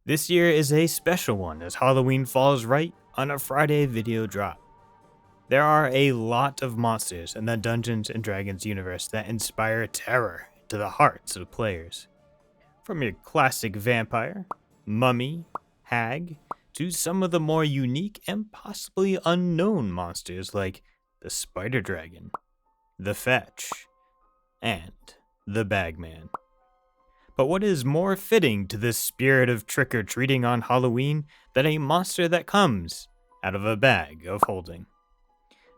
This year is a special one as Halloween falls right on a Friday video drop. There are a lot of monsters in the Dungeons & Dragons universe that inspire terror to the hearts of players. From your classic vampire, mummy, hag, to some of the more unique and possibly unknown monsters like the Spider Dragon, the Fetch, and the Bagman. But what is more fitting to this spirit of trick-or-treating on Halloween than a monster that comes out of a bag of holding?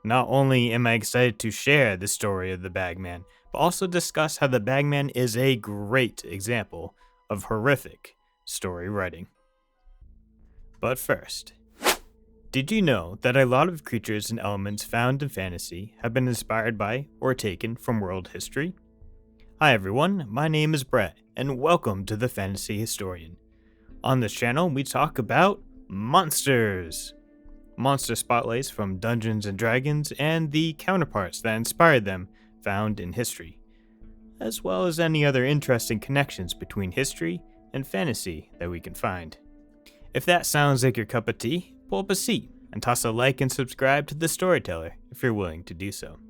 Not only am I excited to share the story of the Bagman, but also discuss how the Bagman is a great example of horrific story writing. But first, did you know that a lot of creatures and elements found in fantasy have been inspired by or taken from world history? Hi everyone, my name is Brett, and welcome to the Fantasy Historian. On this channel, we talk about monsters, monster spotlights from Dungeons & Dragons, and the counterparts that inspired them found in history, as well as any other interesting connections between history and fantasy that we can find. If that sounds like your cup of tea, pull up a seat and toss a like and subscribe to The Storyteller if you're willing to do so.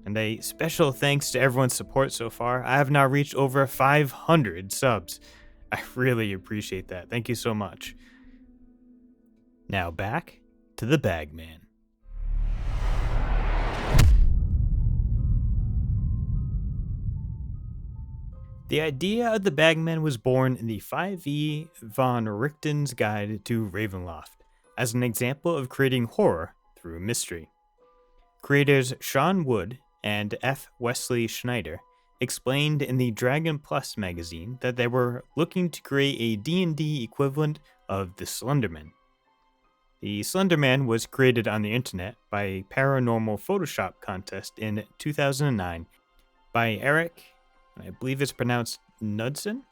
And a special thanks to everyone's support so far. I have now reached over 500 subs. I really appreciate that. Thank you so much. Now back to the Bagman. The idea of the Bagman was born in the 5e von Richten's Guide to Ravenloft as an example of creating horror through mystery. Creators Sean Wood and F. Wesley Schneider explained in the Dragon Plus magazine that they were looking to create a D&D equivalent of the Slenderman. The Slenderman was created on the internet by a paranormal Photoshop contest in 2009 by Eric, I believe it's pronounced Knudsen?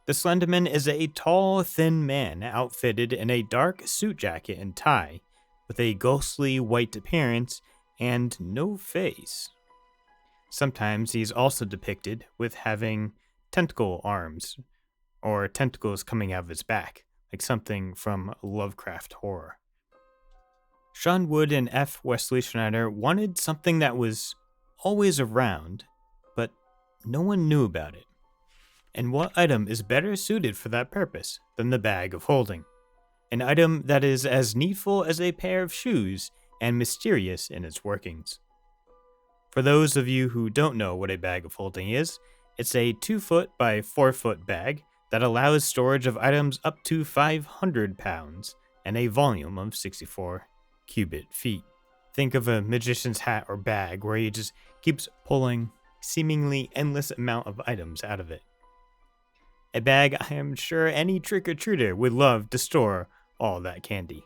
The Slenderman is a tall, thin man outfitted in a dark suit jacket and tie, with a ghostly white appearance and no face. Sometimes he's also depicted with having tentacle arms, or tentacles coming out of his back, like something from Lovecraft horror. Sean Wood and F. Wesley Schneider wanted something that was always around, but no one knew about it. And what item is better suited for that purpose than the bag of holding? An item that is as needful as a pair of shoes and mysterious in its workings. For those of you who don't know what a bag of holding is, it's a 2-foot by 4-foot bag that allows storage of items up to 500 pounds and a volume of 64 cubic feet. Think of a magician's hat or bag where he just keeps pulling seemingly endless amount of items out of it. A bag I am sure any trick-or-treater would love to store all that candy.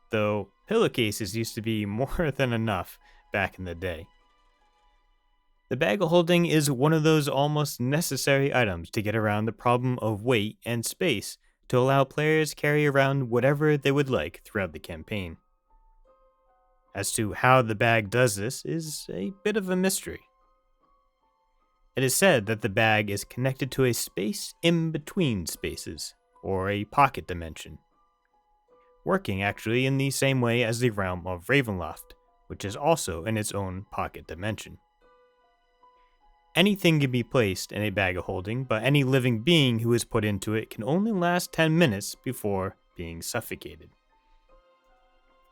Though pillowcases used to be more than enough back in the day. The bag of holding is one of those almost necessary items to get around the problem of weight and space to allow players carry around whatever they would like throughout the campaign. As to how the bag does this is a bit of a mystery. It is said that the bag is connected to a space in between spaces, or a pocket dimension, working actually in the same way as the realm of Ravenloft, which is also in its own pocket dimension. Anything can be placed in a bag of holding, but any living being who is put into it can only last 10 minutes before being suffocated.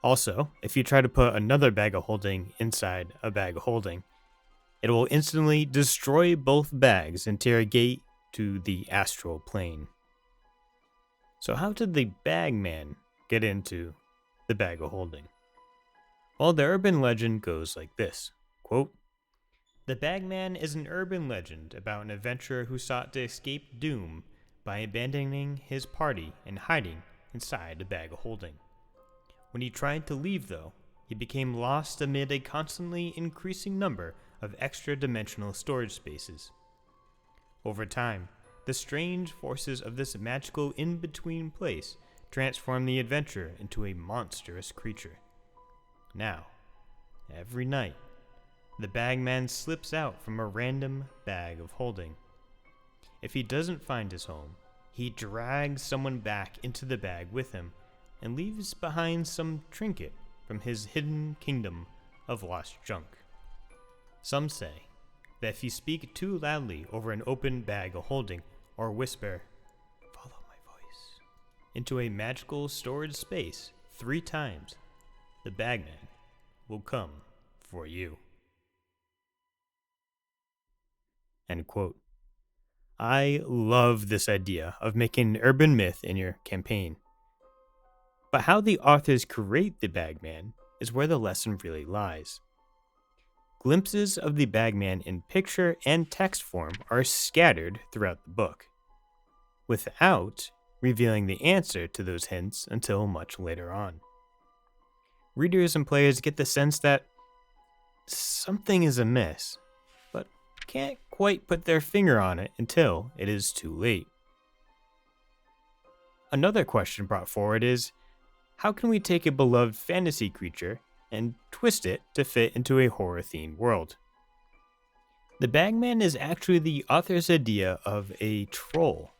Also, if you try to put another bag of holding inside a bag of holding, it will instantly destroy both bags and tear a gate to the astral plane. So how did the Bagman get into the bag of holding? Well, the urban legend goes like this, quote, "The Bagman is an urban legend about an adventurer who sought to escape doom by abandoning his party and hiding inside a bag of holding. When he tried to leave, though, he became lost amid a constantly increasing number of extra-dimensional storage spaces. Over time, the strange forces of this magical in-between place transform the adventurer into a monstrous creature. Now, every night, the Bagman slips out from a random bag of holding. If he doesn't find his home, He drags someone back into the bag with him and leaves behind some trinket from his hidden kingdom of lost junk. Some say that if you speak too loudly over an open bag of holding or whisper, "Follow my voice," into a magical storage space 3 times, the Bagman will come for you. End quote. I love this idea of making an urban myth in your campaign. But how the authors create the Bagman is where the lesson really lies. Glimpses of the Bagman in picture and text form are scattered throughout the book, without revealing the answer to those hints until much later on. Readers and players get the sense that something is amiss, but can't quite put their finger on it until it is too late. Another question brought forward is, how can we take a beloved fantasy creature and twist it to fit into a horror-themed world? The Bagman is actually the author's idea of a troll,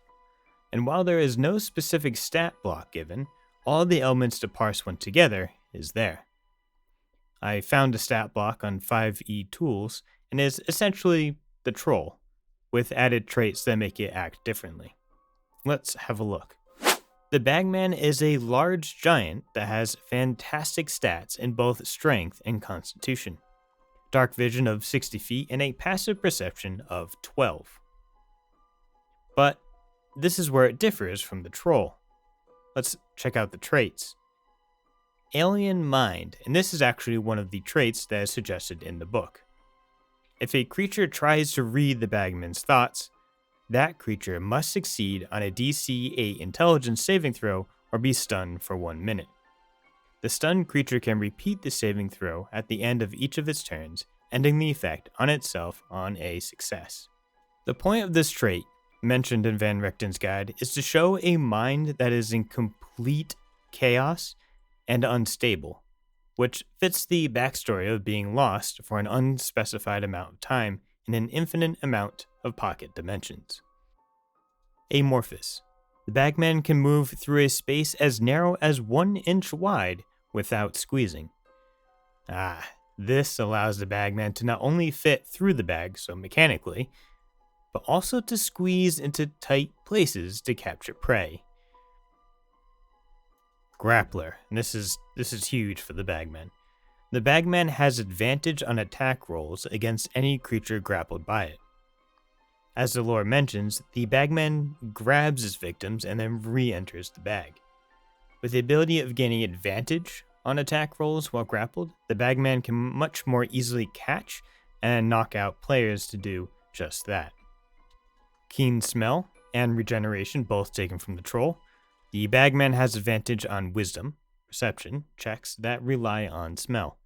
and while there is no specific stat block given, all the elements to parse one together is there. I found a stat block on 5e tools, and is essentially the troll, with added traits that make it act differently. Let's have a look. The Bagman is a large giant that has fantastic stats in both strength and constitution, dark vision of 60 feet, and a passive perception of 12. But this is where it differs from the troll. Let's check out the traits. Alien mind, and this is actually one of the traits that is suggested in the book. If a creature tries to read the Bagman's thoughts, that creature must succeed on a DC 8 intelligence saving throw or be stunned for 1 minute. The stunned creature can repeat the saving throw at the end of each of its turns, ending the effect on itself on a success. The point of this trait, mentioned in Van Richten's guide, is to show a mind that is in complete chaos and unstable, which fits the backstory of being lost for an unspecified amount of time in an infinite amount of pocket dimensions. Amorphous. The Bagman can move through a space as narrow as 1 inch wide without squeezing. This allows the Bagman to not only fit through the bag, so mechanically, but also to squeeze into tight places to capture prey. Grappler, and this is huge for the Bagman. The Bagman has advantage on attack rolls against any creature grappled by it. As the lore mentions, the Bagman grabs his victims and then re-enters the bag. With the ability of gaining advantage on attack rolls while grappled, the Bagman can much more easily catch and knock out players to do just that. Keen smell and regeneration, both taken from the troll. The Bagman has advantage on wisdom, perception checks that rely on smell.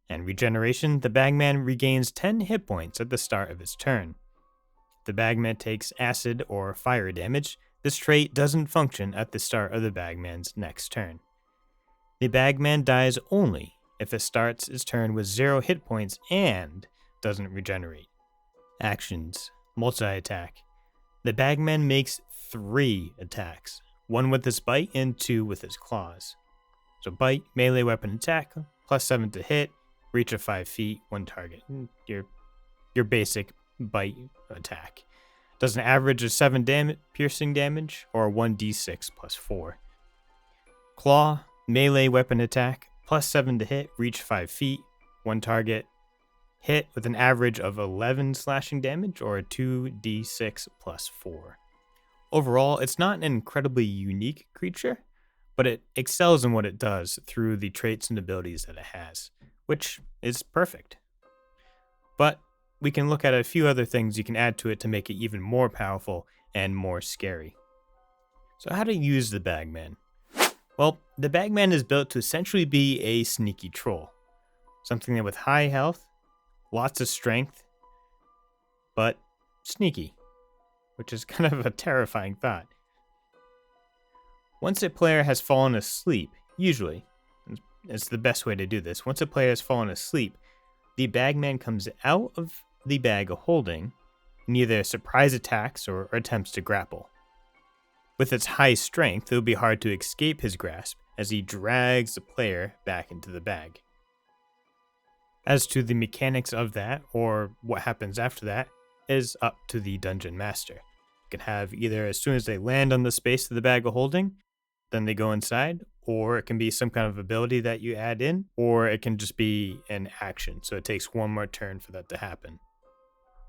And regeneration, the Bagman regains 10 hit points at the start of its turn. If the Bagman takes acid or fire damage, this trait doesn't function at the start of the Bagman's next turn. The Bagman dies only if it starts its turn with 0 hit points and doesn't regenerate. Actions. Multi-attack. The Bagman makes 3 attacks, 1 with his bite and 2 with his claws. So bite, melee weapon attack, +7 to hit, reach of 5 feet, 1 target. Your basic bite attack. Does an average of 7 piercing damage, or 1d6 +4. Claw, melee weapon attack, +7 to hit, reach 5 feet, 1 target. Hit with an average of 11 slashing damage, or a 2d6 +4. Overall, it's not an incredibly unique creature, but it excels in what it does through the traits and abilities that it has, which is perfect. But we can look at a few other things you can add to it to make it even more powerful and more scary. So how to use the Bagman? Well, the Bagman is built to essentially be a sneaky troll. Something that with high health, lots of strength, but sneaky, which is kind of a terrifying thought. Once a player has fallen asleep, usually, it's the best way to do this, once a player has fallen asleep, the Bagman comes out of the bag of holding and either surprise attacks or attempts to grapple. With its high strength, it would be hard to escape his grasp as he drags the player back into the bag. As to the mechanics of that, or what happens after that, is up to the dungeon master. You can have either as soon as they land on the space of the bag of holding, then they go inside, or it can be some kind of ability that you add in, or it can just be an action, so it takes one more turn for that to happen.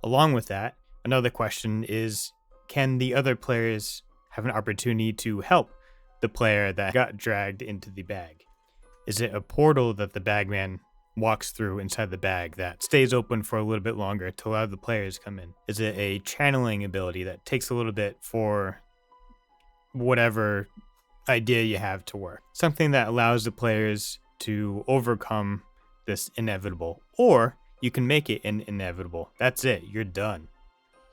Along with that, another question is, can the other players have an opportunity to help the player that got dragged into the bag? Is it a portal that the bagman walks through inside the bag that stays open for a little bit longer to allow the players to come in? Is it a channeling ability that takes a little bit for whatever idea you have to work? Something that allows the players to overcome this inevitable, or you can make it an inevitable. That's it, you're done.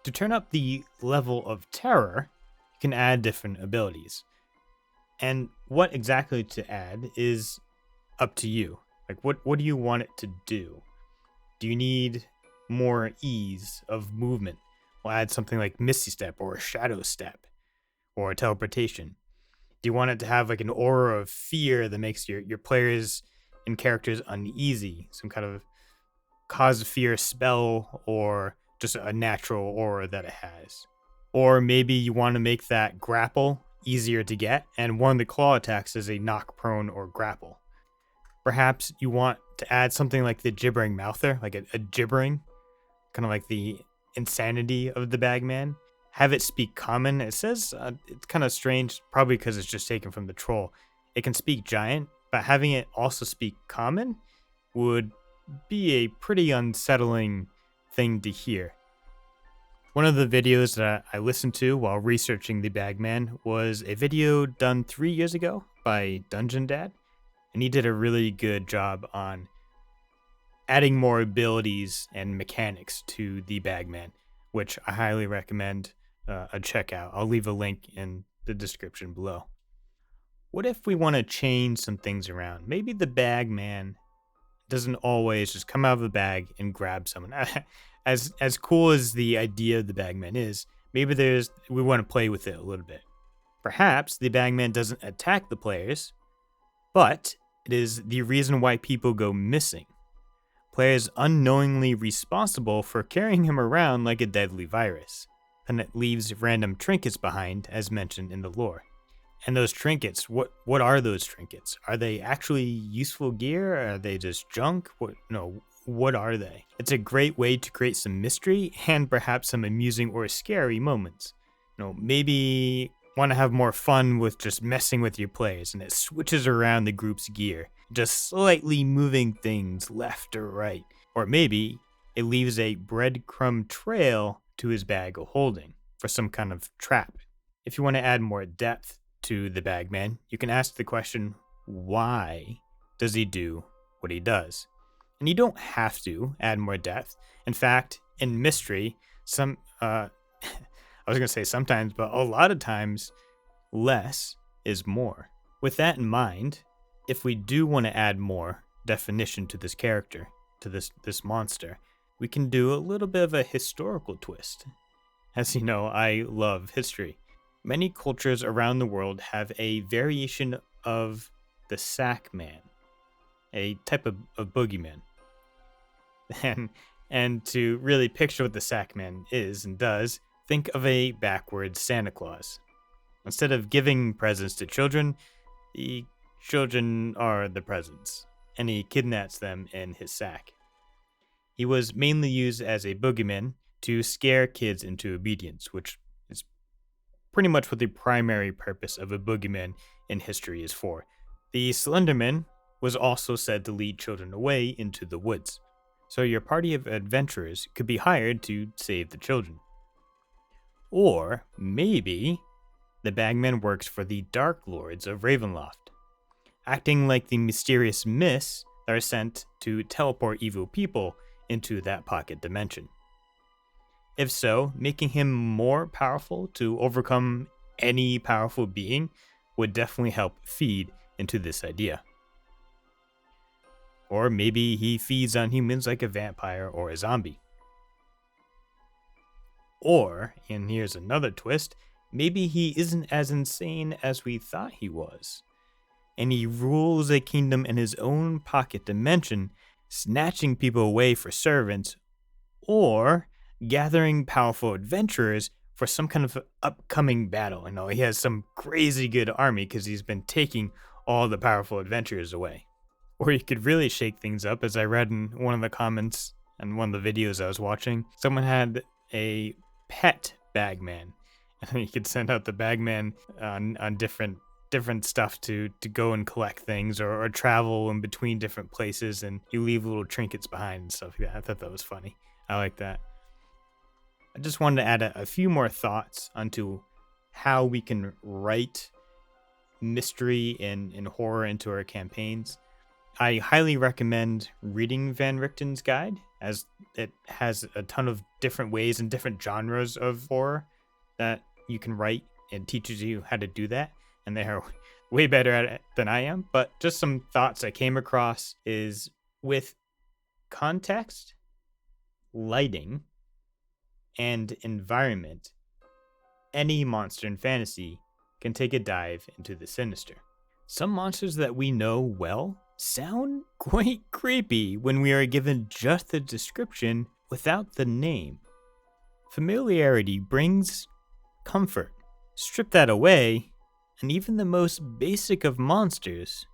To turn up the level of terror, you can add different abilities. And what exactly to add is up to you. Like, what do you want it to do? Do you need more ease of movement? We'll add something like Misty Step or Shadow Step or teleportation. Do you want it to have like an aura of fear that makes your players and characters uneasy? Some kind of cause fear spell or just a natural aura that it has? Or maybe you want to make that grapple easier to get, and one of the claw attacks is a knock prone or grapple. Perhaps you want to add something like the gibbering mouther, like a gibbering, kind of like the insanity of the bagman. Have it speak common. It says it's kind of strange, probably because it's just taken from the troll. It can speak giant, but having it also speak common would be a pretty unsettling thing to hear. One of the videos that I listened to while researching the Bagman was a video done 3 years ago by Dungeon Dad, and he did a really good job on adding more abilities and mechanics to the Bagman, which I highly recommend a check out. I'll leave a link in the description below. What if we want to change some things around? Maybe the Bagman doesn't always just come out of the bag and grab someone. As cool as the idea of the Bagman is, maybe we want to play with it a little bit. Perhaps the Bagman doesn't attack the players, but it is the reason why people go missing. Players unknowingly responsible for carrying him around like a deadly virus, and it leaves random trinkets behind, as mentioned in the lore. And those trinkets, what are those trinkets? Are they actually useful gear? Are they just junk? What are they? It's a great way to create some mystery and perhaps some amusing or scary moments. Maybe want to have more fun with just messing with your players, and it switches around the group's gear, just slightly moving things left or right. Or maybe it leaves a breadcrumb trail to his bag of holding for some kind of trap. If you want to add more depth to the Bagman, you can ask the question, why does he do what he does? And you don't have to add more depth. In fact, in mystery, I was going to say sometimes, but a lot of times, less is more. With that in mind, if we do want to add more definition to this character, to this monster, we can do a little bit of a historical twist. As you know, I love history. Many cultures around the world have a variation of the sack man, a type of boogeyman. And to really picture what the sack man is and does, think of a backwards Santa Claus. Instead of giving presents to children, the children are the presents, and he kidnaps them in his sack. He was mainly used as a boogeyman to scare kids into obedience, which is pretty much what the primary purpose of a boogeyman in history is for. The Slenderman was also said to lead children away into the woods, so your party of adventurers could be hired to save the children. Or maybe the Bagman works for the Dark Lords of Ravenloft, acting like the mysterious mists that are sent to teleport evil people into that pocket dimension. If so, making him more powerful to overcome any powerful being would definitely help feed into this idea. Or maybe he feeds on humans like a vampire or a zombie. Or, and here's another twist, maybe he isn't as insane as we thought he was. And he rules a kingdom in his own pocket dimension, snatching people away for servants, or gathering powerful adventurers for some kind of upcoming battle. You know, he has some crazy good army because he's been taking all the powerful adventurers away. Or you could really shake things up, as I read in one of the comments and one of the videos I was watching. Someone had a pet Bagman, and you could send out the Bagman on different stuff to go and collect things or travel in between different places, and you leave little trinkets behind and stuff like that. I thought that was funny. I like that. I just wanted to add a few more thoughts onto how we can write mystery and horror into our campaigns. I highly recommend reading Van Richten's guide, as it has a ton of different ways and different genres of horror that you can write, and teaches you how to do that. And they are way better at it than I am. But just some thoughts I came across is with context, lighting, and environment, any monster in fantasy can take a dive into the sinister. Some monsters that we know well sound quite creepy when we are given just the description without the name. Familiarity brings comfort. Strip that away, and even the most basic of monsters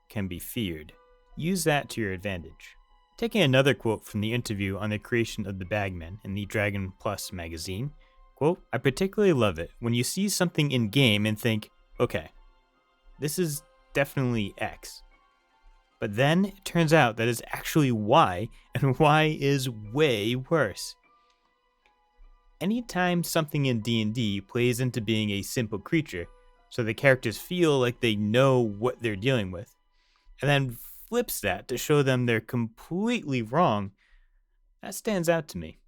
can be feared. Use that to your advantage. Taking another quote from the interview on the creation of the Bagman in the Dragon Plus magazine, quote, "I particularly love it when you see something in game and think, okay, this is definitely X. But then it turns out that it's actually Y, and Y is way worse." Anytime something in D&D plays into being a simple creature, so the characters feel like they know what they're dealing with, and then flips that to show them they're completely wrong, that stands out to me.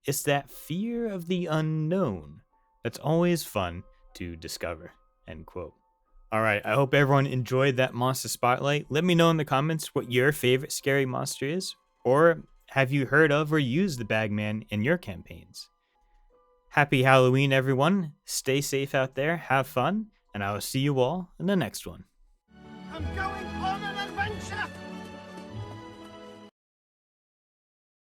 It's that fear of the unknown that's always fun to discover, end quote. Alright, I hope everyone enjoyed that monster spotlight. Let me know in the comments what your favorite scary monster is, or have you heard of or used the Bagman in your campaigns? Happy Halloween, everyone. Stay safe out there, have fun, and I will see you all in the next one. I'm going